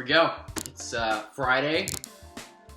we go. It's Friday.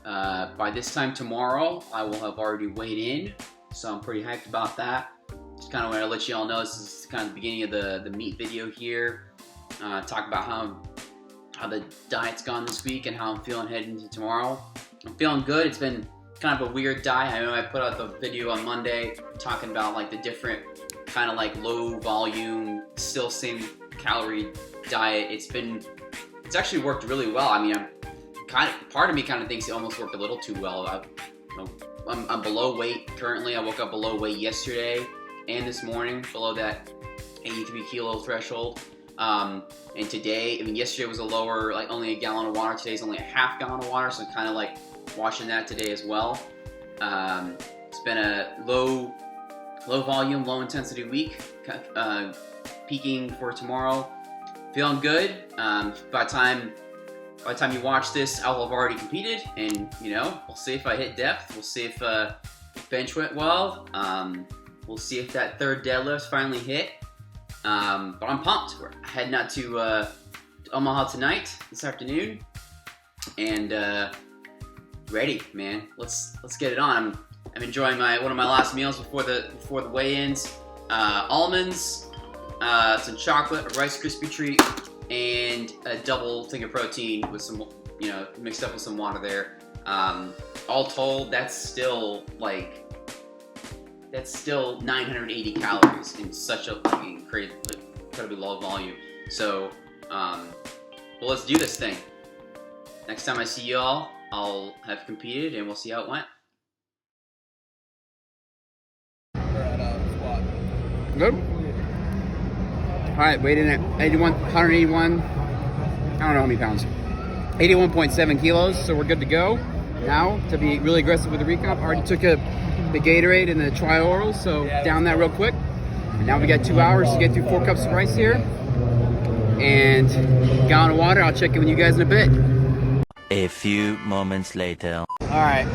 By this time tomorrow, I will have already weighed in, so I'm pretty hyped about that. Just kind of want to let you all know this is kind of the beginning of the meat video here. Talk about how the diet's gone this week and how I'm feeling heading into tomorrow. I'm feeling good. It's been kind of a weird diet. I know I put out the video on Monday talking about like the different kind of like low volume, still same calorie diet. It's actually worked really well. I mean, part of me kind of thinks it almost worked a little too well. I'm below weight currently. I woke up below weight yesterday and this morning, below that 83 kilo threshold. And today, I mean, yesterday was a lower, like only a gallon of water. Today's only a half gallon of water, so I'm kind of like watching that today as well. It's been a low volume, low intensity week, peaking for tomorrow. Feeling good. By the time you watch this, I'll have already competed, and you know, we'll see if I hit depth. We'll see if bench went well. We'll see if that third deadlift finally hit. But I'm pumped. We're heading out to Omaha tonight, this afternoon, and ready, man. Let's get it on. I'm enjoying one of my last meals before the weigh-ins. Almonds, some chocolate, a Rice Krispie treat, and a double thing of protein with some, you know, mixed up with some water there. All told, that's still 980 calories in such a incredibly low volume. So, well, let's do this thing. Next time I see y'all, I'll have competed and we'll see how it went. Good. All right, weighed in at 181. I don't know how many pounds. 81.7 kilos. So we're good to go now to be really aggressive with the recomp. Already took the Gatorade and the tri-orals, so down that real quick. And now we got 2 hours to get through 4 cups of rice here and a gallon of water. I'll check in with you guys in a bit. A few moments later. All right,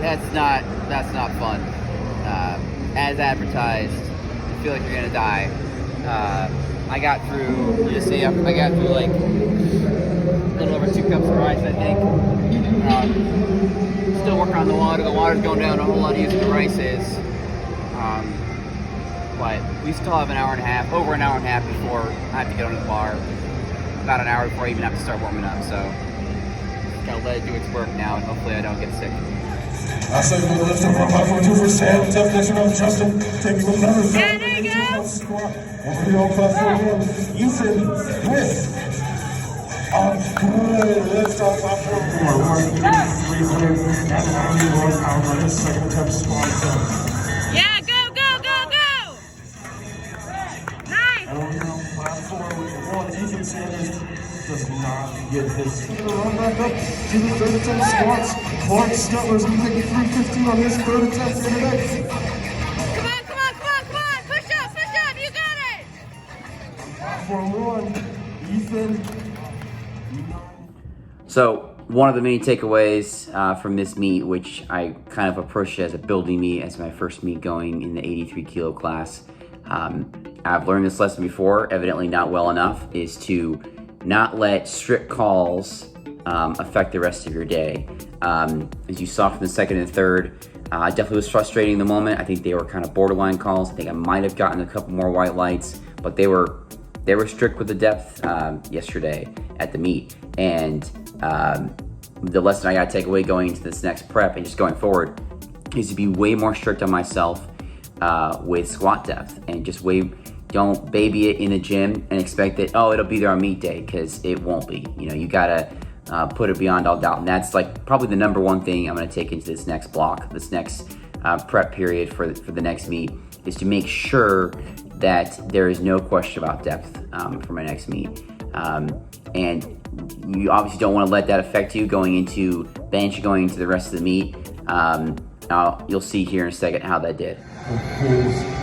that's not fun. As advertised, you feel like you're gonna die. I got through USAPL. I got through like a little over 2 cups of rice, I think. Still working on the water. The water's going down a whole lot easier than the rice is. But we still have an hour and a half, over an hour and a half before I have to get on the bar. About an hour before I even have to start warming up. So just gotta let it do its work now, and hopefully I don't get sick. I say we're gonna lift up our platform 2 for Sam. Definition of Justin. Taking another yeah, there you go. Squat. Over here on platform 1. Ethan with good lift on platform 4. 391 pound by his second attempt squat. Yeah, go. Nice. And over here on platform 1, Ethan Sanders does not get his feet run back up to the third attempt squats. Clark Stutler's going to take a 315 on his third attempt here today. Come on. Push up. You got it. Platform 1, Ethan. So one of the main takeaways from this meet, which I kind of approached as a building meet, as my first meet going in the 83 kilo class. I've learned this lesson before, evidently not well enough, is to not let strict calls affect the rest of your day. As you saw from the second and third, definitely was frustrating in the moment. I think they were kind of borderline calls. I think I might have gotten a couple more white lights, but they were strict with the depth yesterday at the meet. And the lesson I got to take away going into this next prep and just going forward is to be way more strict on myself with squat depth, and just don't baby it in the gym and expect that, oh, it'll be there on meet day, because it won't be. You know, you gotta put it beyond all doubt, and that's like probably the number one thing I'm gonna take into this next block, this next prep period for the next meet, is to make sure that there is no question about depth for my next meet. And you obviously don't want to let that affect you going into bench, going into the rest of the meet. You'll see here in a second how that did. Here's the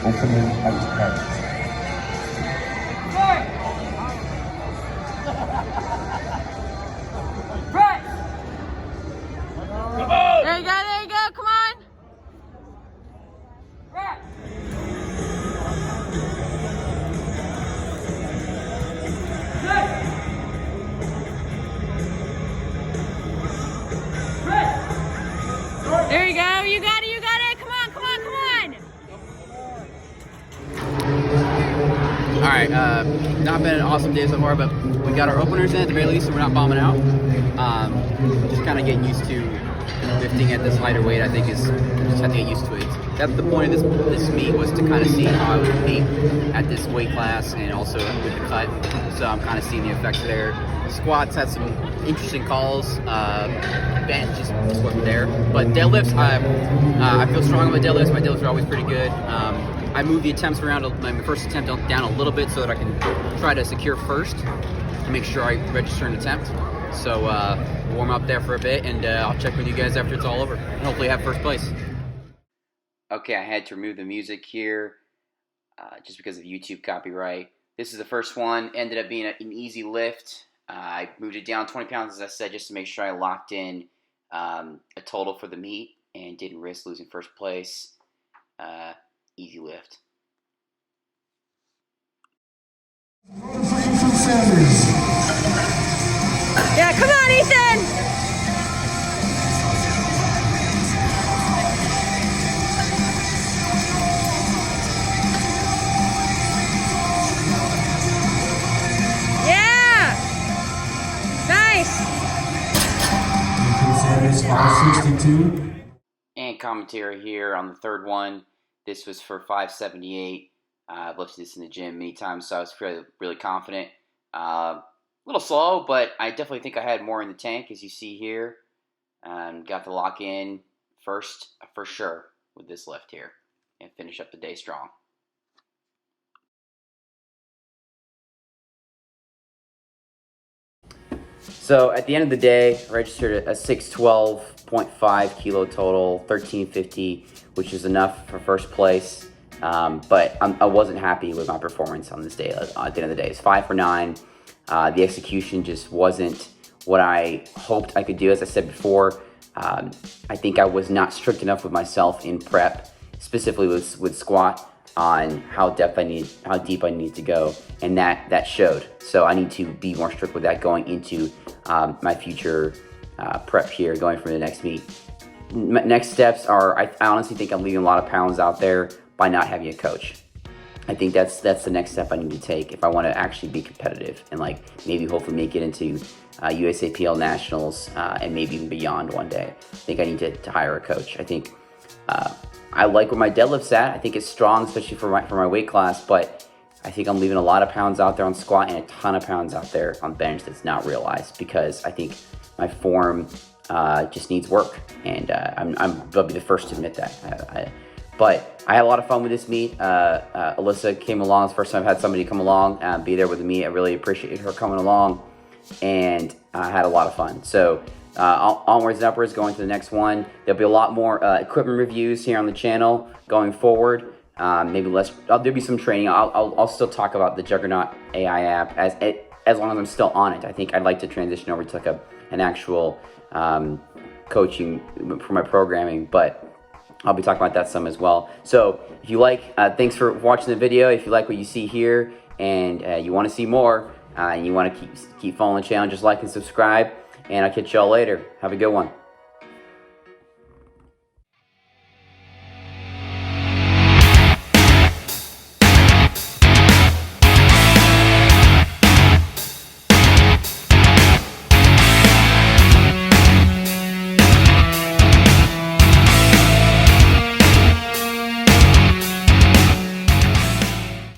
opening attempt. There you go. Come on. you got it, you got it. Come on, come on, come on. All right, not been an awesome day so far, but we got our openers in at the very least, so we're not bombing out. Just kind of getting used to lifting at this lighter weight. I think is just have to get used to it. That's the point of this meet, was to kind of see how I would compete at this weight class and also with the cut. So I'm kind of seeing the effects there. Squats had some interesting calls. Bench just wasn't there. But deadlifts, I feel strong on my deadlifts. My deadlifts are always pretty good. I moved the attempts around, my first attempt down a little bit so that I can try to secure first and make sure I register an attempt. So warm up there for a bit, and I'll check with you guys after it's all over. And hopefully have first place. Okay, I had to remove the music here just because of YouTube copyright. This is the first one. Ended up being an easy lift. I moved it down 20 pounds, as I said, just to make sure I locked in a total for the meet and didn't risk losing first place. Easy lift. Yeah, come on, Ethan. Yeah. Nice. 562. And commentary here on the third one. This was for 578. I've lifted this in the gym many times, so I was really confident. A little slow, but I definitely think I had more in the tank, as you see here. Got to lock in first for sure with this lift here and finish up the day strong. So at the end of the day, I registered a 612.5 kilo total, 1350, which is enough for first place. But I wasn't happy with my performance on this day. At the end of the day, it's 5 for 9. The execution just wasn't what I hoped I could do. As I said before, I think I was not strict enough with myself in prep, specifically with squat, on how deep I need to go, and that showed. So I need to be more strict with that going into my future prep here, going for the next meet. Next steps are, I honestly think I'm leaving a lot of pounds out there by not having a coach. I think that's the next step I need to take if I want to actually be competitive and maybe hopefully make it into USAPL nationals and maybe even beyond one day. I think I need to hire a coach. I think I like where my deadlift's at. I think it's strong, especially for my weight class, but I think I'm leaving a lot of pounds out there on squat and a ton of pounds out there on bench that's not realized, because I think my form just needs work, and I'll be the first to admit that. But I had a lot of fun with this meet. Alyssa came along. It's the first time I've had somebody come along and be there with me. I really appreciate her coming along, and I had a lot of fun. So onwards and upwards, going to the next one. There'll be a lot more equipment reviews here on the channel going forward. Maybe less. There'll be some training. I'll still talk about the Juggernaut AI app as long as I'm still on it. I think I'd like to transition over to an actual coaching for my programming, but I'll be talking about that some as well. So if you like, thanks for watching the video. If you like what you see here and you want to see more, and you want to keep following the channel, just like and subscribe, and I'll catch y'all later. Have a good one.